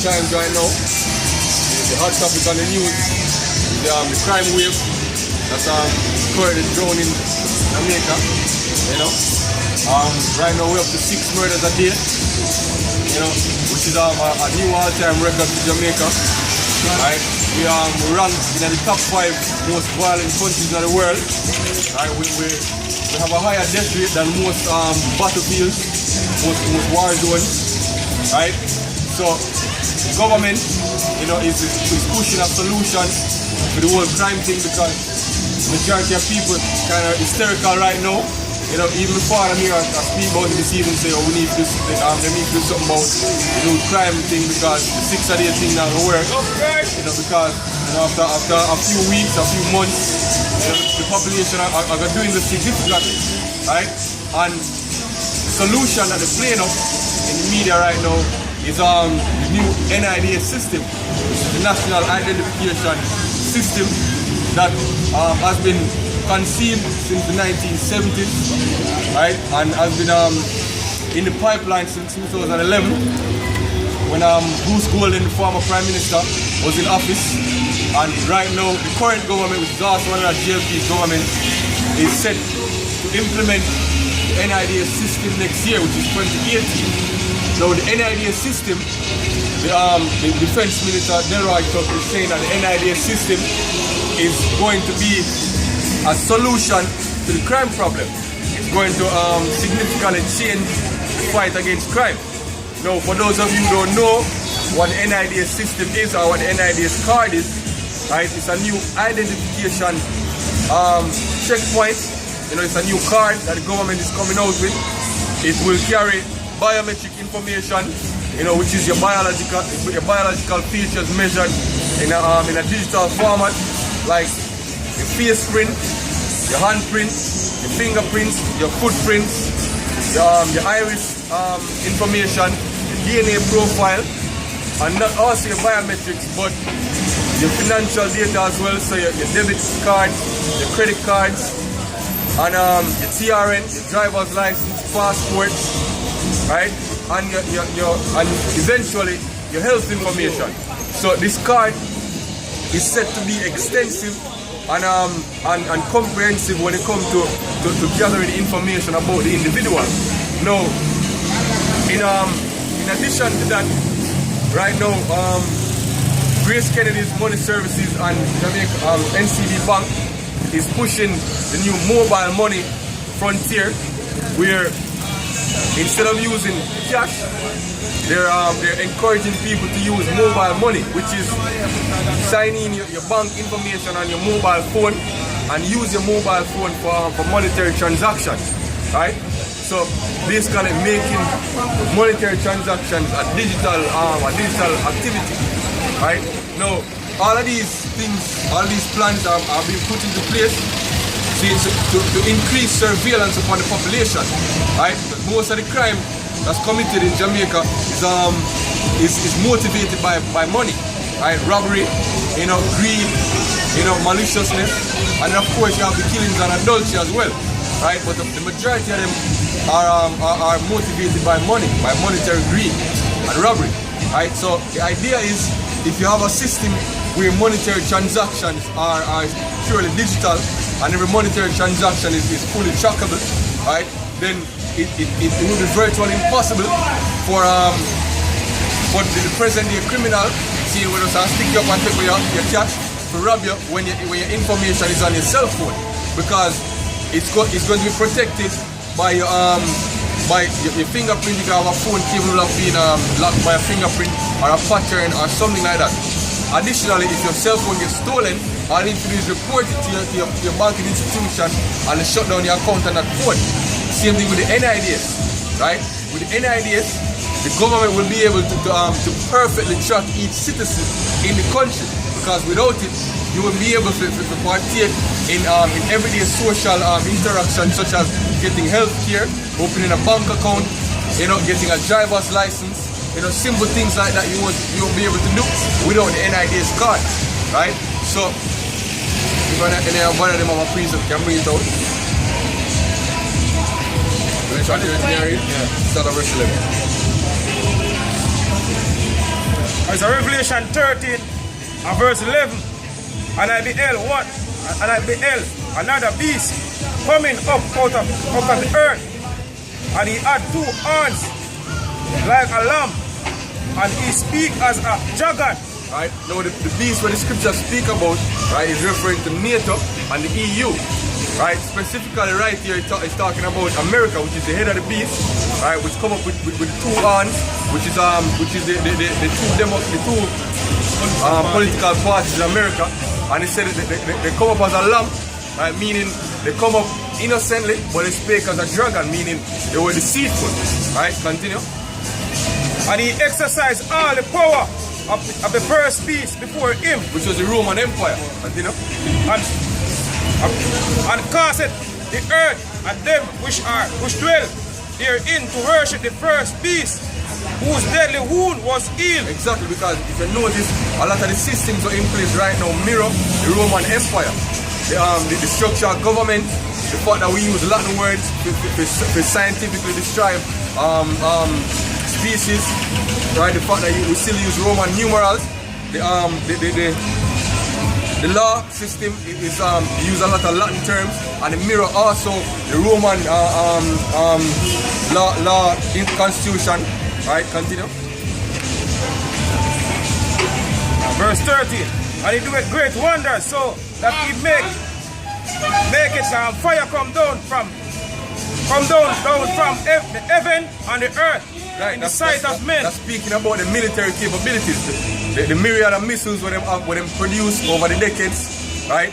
times right now. The hot topic on the news is the crime wave that's currently drowning Jamaica. You know, right now we're up to 6 murders a day. You know, which is a new all-time record for Jamaica. Right, we ranked in the top 5 most violent countries in the world. Right, we have a higher death rate than most battlefields, most war zones. Right, so the government, you know, is pushing a solution to the whole crime thing because majority of people kind of hysterical right now. You know, even before I'm here, I speak about it this evening, say, oh, we need to do, they need to do something about the new crime thing because the 6-a-day thing not gonna work. You know, because you know, after a few weeks, a few months, you know, the population are doing this significantly, right? And the solution that they're playing up in the media right now is the new NIDA system, which is the National Identification System that has been conceived since the 1970s, right, and has been in the pipeline since 2011 when Bruce Golden, the former Prime Minister, was in office. And right now, the current government, which is also under GLP's government, is set to implement the NIDA system next year, which is 2018. Now, the NIDA system, the Defense Minister Delroy Tuck is saying that the NIDA system is going to be a solution to the crime problem. It's going to significantly change the fight against crime. Now, for those of you who don't know what the NIDA system is or what the NIDA card is, right? It's a new identification checkpoint. You know, it's a new card that the government is coming out with. It will carry biometric information, you know, which is your biological features measured in a digital format, like your face print, your handprint, your fingerprints, your footprints, your iris information, your DNA profile, and not also your biometrics, but your financial data as well, so your debit cards, your credit cards, and your TRN, your driver's license, passport, right? And and eventually your health information. So this card is set to be extensive and comprehensive when it comes to gathering information about the individual. Now, in addition to that, right now, Grace Kennedy's Money Services and Jamaica NCB Bank is pushing the new mobile money frontier, where instead of using cash, they're encouraging people to use mobile money, which is signing your bank information on your mobile phone and use your mobile phone for monetary transactions, right? So basically making monetary transactions a digital activity, right? Now, all of these things, all these plans are being put into place to increase surveillance upon the population, right? Most of the crime that's committed in Jamaica is motivated by money, right? Robbery, you know, greed, you know, maliciousness, and of course you have the killings and adultery as well, right? But the majority of them are motivated by money, by monetary greed and robbery, right? So the idea is, if you have a system where monetary transactions are purely digital and every monetary transaction is fully trackable, right? Then it would be virtually impossible for the present day criminal, see, when they stick you up and take your cash to rob you when your information is on your cell phone, because it's going to be protected by your fingerprint. You can have a phone capable of being locked by a fingerprint or a pattern or something like that. Additionally, if your cell phone gets stolen, all you need to do is report it to your banking institution and they shut down your account on that phone. Same thing with the NIDs, right? With the NIDs, the government will be able to perfectly track each citizen in the country, because without it, you will be able to partake in everyday social interactions, such as getting health care, opening a bank account, you know, getting a driver's license, you know, simple things like that you won't be able to do without the NIDs card, right? So, if one of them have a prison, can bring it out. Yeah, start a wrestling. It's a Revelation 13 and verse 11. And I beheld another beast coming up out of the earth, and he had 2 horns like a lamb, and he speak as a dragon. Right? Now the beast when the scriptures speak about, right, is referring to NATO and the EU. Right? Specifically right here it's talking about America, which is the head of the beast, right, which come up with 2 horns, which is the two political parties in America. And he said they come up as a lamb, right, meaning they come up innocently, but they speak as a dragon, meaning they were deceitful. Right? Continue. And he exercised all the power of the first beast before him, which was the Roman Empire. Continue. And caused the earth and them which dwell therein to worship the first beast, whose deadly wound was healed. Exactly, because if you notice, a lot of the systems are in place right now mirror the Roman Empire. The structure of government, the fact that we use Latin words to scientifically describe species, right? The fact that we still use Roman numerals. The law system is use a lot of Latin terms, and the mirror also the Roman law in constitution. Right, continue. Verse 13. And he doeth great wonders, so that he make it fire come down from the heaven and the earth, right, in the sight of men. That's speaking about the military capabilities, the myriad of missiles what them produce over the decades, right?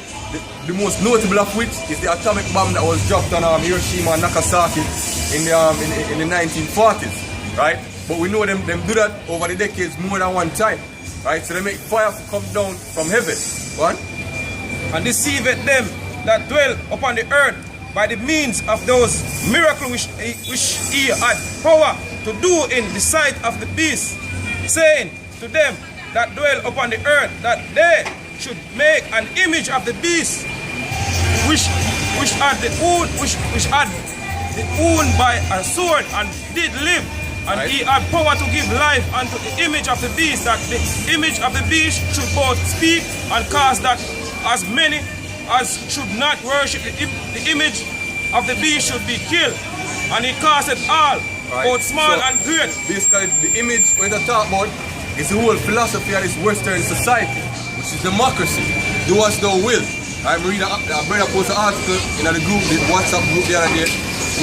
The most notable of which is the atomic bomb that was dropped on Hiroshima and Nagasaki in the 1940s, right? But we know them do that over the decades more than one time, right? So they make fire come down from heaven, what? And deceiveth them that dwell upon the earth by the means of those miracles which he had power to do in the sight of the beast, saying to them that dwell upon the earth that they should make an image of the beast, which had the wound by a sword and did live. And right. He had power to give life unto the image of the beast, that the image of the beast should both speak and cause that as many as should not worship the image of the beast should be killed. And he caused it all, right, both small and great. Basically, the image we're talking about is the whole philosophy of this Western society, which is democracy. Do as thou will. I read a brother post an article in the group, the WhatsApp group the other day,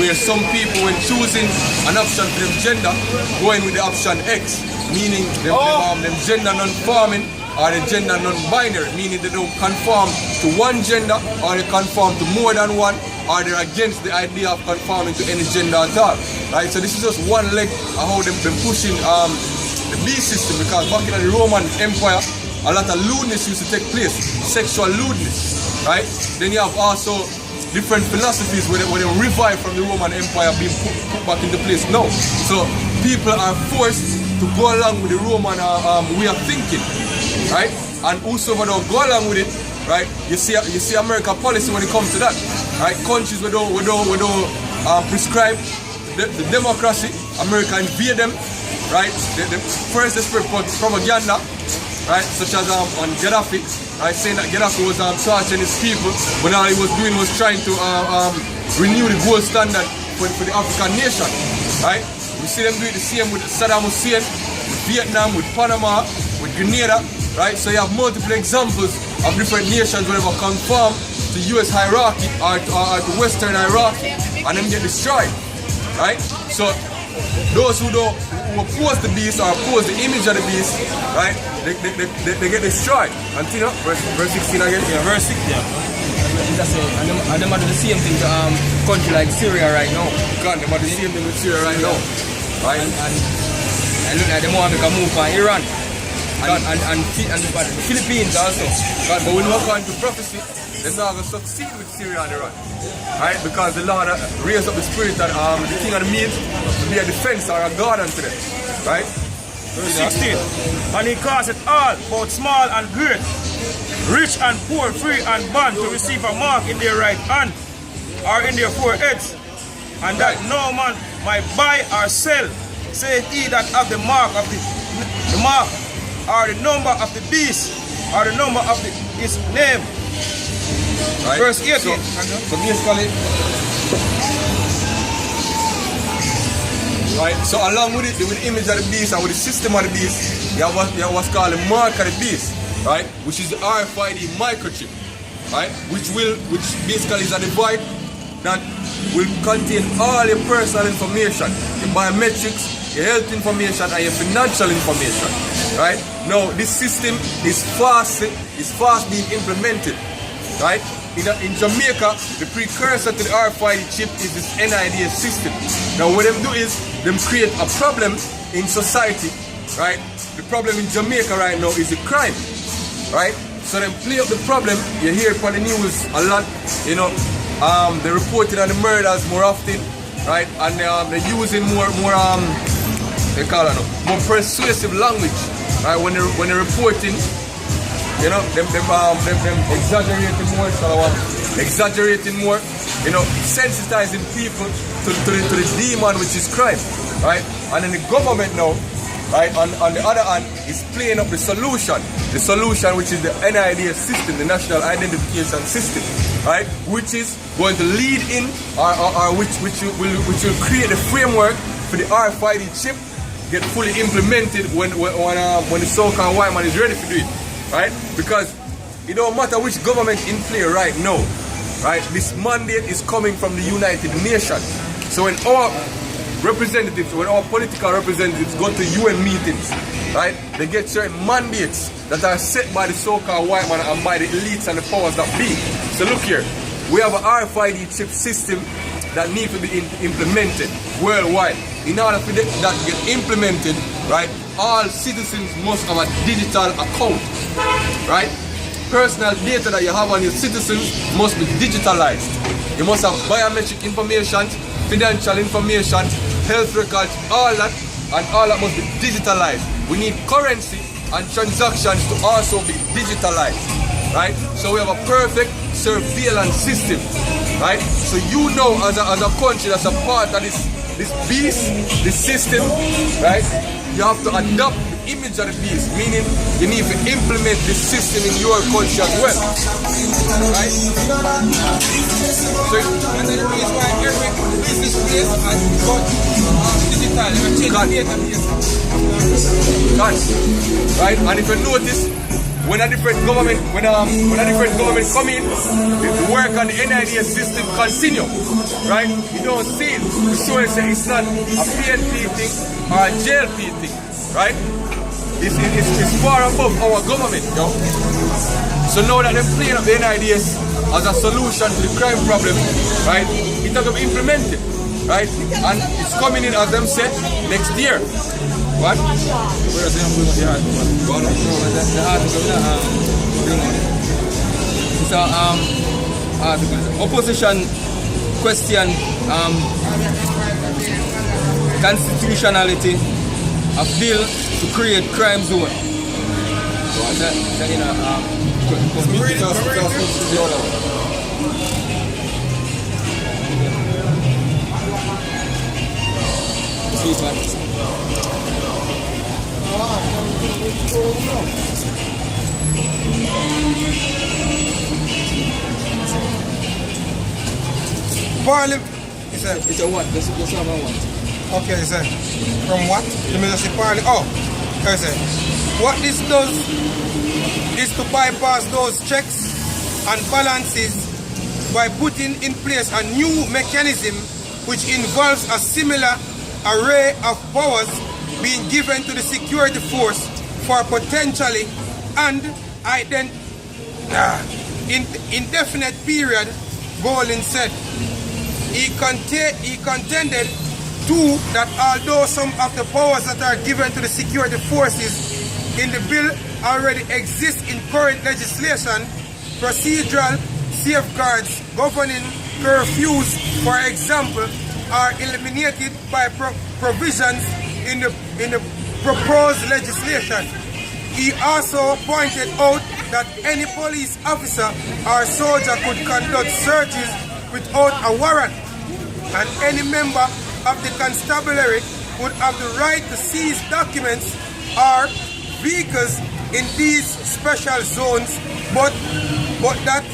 where some people, when choosing an option for them gender, going with the option X, meaning them gender non-forming, or the gender non-binary, meaning they don't conform to one gender, or they conform to more than one, or they're against the idea of conforming to any gender at all. Right? So this is just one leg of how they've been pushing the beast system, because back in the Roman Empire, a lot of lewdness used to take place, sexual lewdness. Right? Then you have also different philosophies where they revive from the Roman Empire being put back into place now. So people are forced to go along with the Roman way of thinking, right? And whosoever don't go along with it, right? You see American policy when it comes to that, right? Countries we don't prescribe the democracy, America invade them, right? First they spread propaganda, right? Such as on Gaddafi. Right, saying that Gaddafi was torturing his people, but all he was doing was trying to renew the gold standard for the African nation. Right? We see them doing the same with Saddam Hussein, with Vietnam, with Panama, with Grenada. Right? So you have multiple examples of different nations whenever conform to US hierarchy or to Western hierarchy, and them get destroyed. Right? So those who oppose the beast or oppose the image of the beast, right? They get destroyed. Continue. Verse 16 again. Yeah, verse 16. Yeah. And them are the same thing to country like Syria right now. God, them are the same thing with Syria right now. Right? And look like them want to make a move on Iran. And the Philippines also. God, but when we look into prophecy, they're not going to succeed with Syria and Iran. Right? Because the Lord raised up the spirit that the king of the meat to be a defense or a guard unto them. Right? Verse 16. And he caused it all, both small and great, rich and poor, free and bond, to receive a mark in their right hand or in their foreheads, and that no man might buy or sell, save he that have the mark of the mark or the number of the beast or the number of his name. Right? Verse 18. So basically, right? So along with the image of the beast and with the system of the beast, you have what's called the mark of the beast, right? Which is the RFID microchip, right? Which basically is a device that will contain all your personal information, your biometrics, your health information, and your financial information, right? Now this system is fast being implemented, right? In Jamaica, the precursor to the RFID chip is this NIDS system. Now what them do is them create a problem in society, right? The problem in Jamaica right now is the crime, right? So them play up the problem. You hear it on the news a lot, you know. They're reporting on the murders more often, right? And they're using more they call it more persuasive language, right? When they're reporting. You know, them exaggerating more, you know, sensitizing people to the demon which is crime, right? And then the government now, right, on the other hand, is playing up the solution which is the NIDS system, the National Identification System, right? Which is going to lead in, or which will create the framework for the RFID chip get fully implemented when the so-called white man is ready to do it. Right? Because it don't matter which government in play right now, right? This mandate is coming from the United Nations. So when our representatives, when our political representatives go to UN meetings, right, they get certain mandates that are set by the so-called white man and by the elites and the powers that be. So look here, we have an RFID chip system that needs to be implemented worldwide. In order for that to get implemented, right, all citizens must have a digital account, right? Personal data that you have on your citizens must be digitalized. You must have biometric information, financial information, health records, all that, and all that must be digitalized. We need currency and transactions to also be digitalized, right? So we have a perfect surveillance system, right? So you know, as a country that's a part of this beast, this system, right? You have to adopt the image of the beast, meaning you need to implement this system in your country as well, right? So And the reason why every business place has got digital, you change the database. Right? And if you notice, when a different government come in, the work on the NIDS system continue, right? You don't see it. So it's not a PNP thing or a JLP thing, right? It's far above our government, you know? So now that they're playing up the NIDS as a solution to the crime problem, right? It's not going to be implemented, right? And it's coming in, as them said, next year. What? Where's the article? The article. Opposition question constitutionality of bill to create crime zone. Parliament. It's a what? That's what I want. Okay, sir. From what? The Ministry Parliament. Oh, okay, sir. What this does is to bypass those checks and balances by putting in place a new mechanism which involves a similar array of powers being given to the security force for potentially and indefinite period, Bolin said. He contended too that although some of the powers that are given to the security forces in the bill already exist in current legislation, procedural safeguards governing curfews, for example, are eliminated by provisions in the proposed legislation. He also pointed out that any police officer or soldier could conduct searches without a warrant, and any member of the constabulary would have the right to seize documents or vehicles in these special zones, but that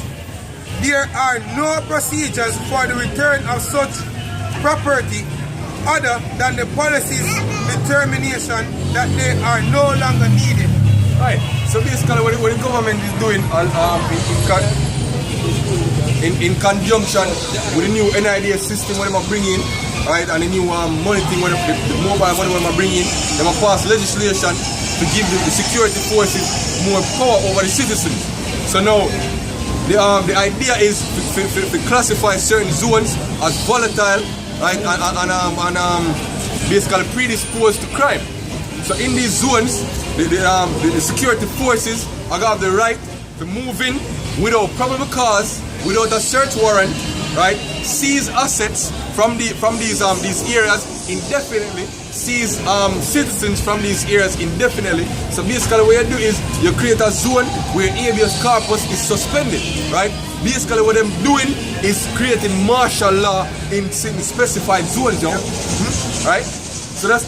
there are no procedures for the return of such property other than the policy's determination that they are no longer needed. Right. So basically what the government is doing in conjunction with the new NIDS system what they are bringing, right, and the new money thing, the mobile money what they are bringing, they will pass legislation to give the security forces more power over the citizens. So now the idea is to classify certain zones as volatile, right, and basically predisposed to crime. So in these zones, the security forces are going to have the right to move in without probable cause, without a search warrant, right? Seize assets from these areas indefinitely, seize citizens from these areas indefinitely. So basically what you do is you create a zone where habeas corpus is suspended, right? Basically what they're doing is creating martial law in specified zones, you know? Right? So that's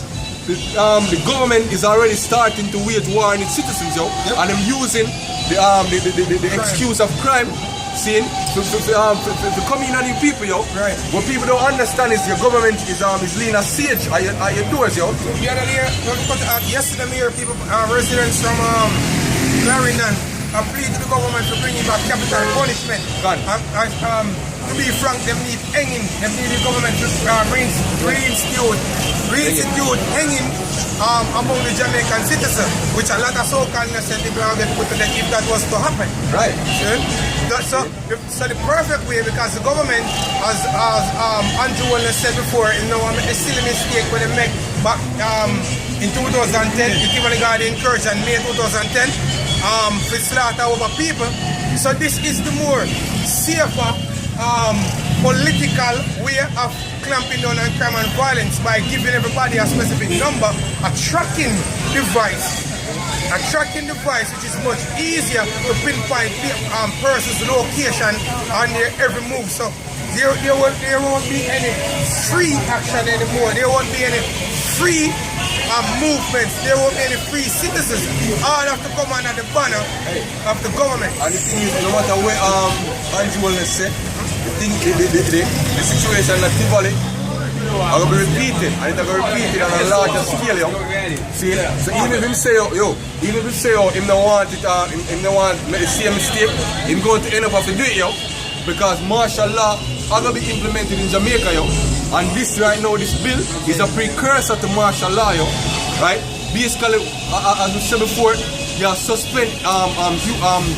the government is already starting to wage war on its citizens, yo, and them using the excuse of crime, seeing to come in on the people, yo. Right. What people don't understand is your government is laying a siege at your doors, yo. The other day, yesterday, me hear people, residents from Clarendon, plead to the government to bring back capital punishment. To be frank, them need hanging. Them need the government to reinstitute hanging among the Jamaican citizens, which a lot of so-called innocent people are going to put to death if that was to happen. Right. So the perfect way, because the government, as Andrew Wellness said before, you know, a silly mistake when they make back in 2010, the Kimberley Garden encouraged in May 2010 for slaughter over people. So this is the more safer political way of clamping down on crime and violence by giving everybody a specific number, a tracking device. A tracking device which is much easier to pinpoint the person's location on their every move. So there won't be any free action anymore. There won't be any free movements. There won't be any free citizens. All have to come under the banner of the government. And the thing is, no matter where Andrew Wellness said, the situation at Tivoli are going to be repeated, and it's going to be repeated on a larger scale, yo. See, so even if him say, him don't want it, him don't want to make the same mistake, him going to end up have to do it, yo, because martial law are going to be implemented in Jamaica, yo. And this right now, this bill is a precursor to martial law, yo, right? Basically, as we said before, you suspend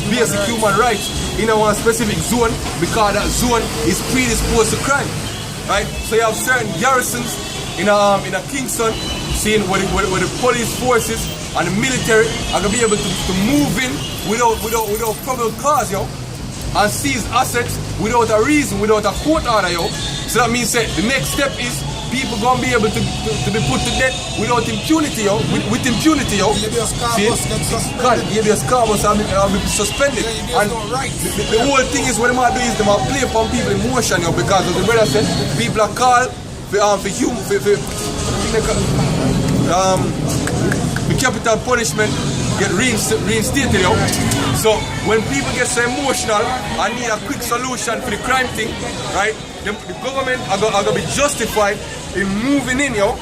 basic human rights in a one specific zone because that zone is predisposed to crime, right? So you have certain garrisons in a Kingston, seeing where the police forces and the military are gonna be able to move in without probable cause, yo, and seize assets without a reason, without a court order, yo. So that means that the next step is people gonna be able to be put to death without impunity, yo. With impunity, yo. Habeas corpus will be suspended. And the whole thing is what they might do is they might play upon people's emotion, yo, because as the brother said, people are called for capital punishment get reinstated, yo. So when people get so emotional and need a quick solution for the crime thing, right? The government are going to be justified in moving in, yo.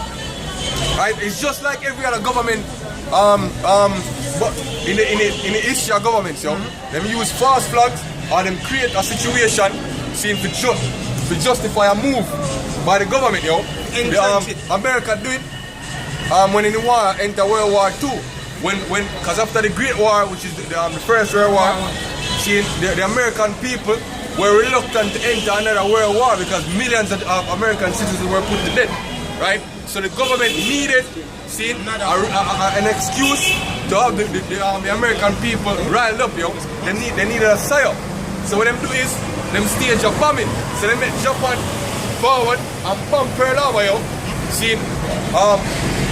Right? It's just like every other government, but in the history of governments, yo. Them use false flags or them create a situation seeing to justify a move by the government, yo. America do it when in the war enter World War II. Because after the Great War, which is the First World War, see, the American people were reluctant to enter another World War because millions of American citizens were put to death, right? So the government needed, see, an excuse to have the American people riled up, yo. They needed a psyop. So what them do is, them stage a bombing. So they make Japan forward and bomb Pearl Harbor, yo. See,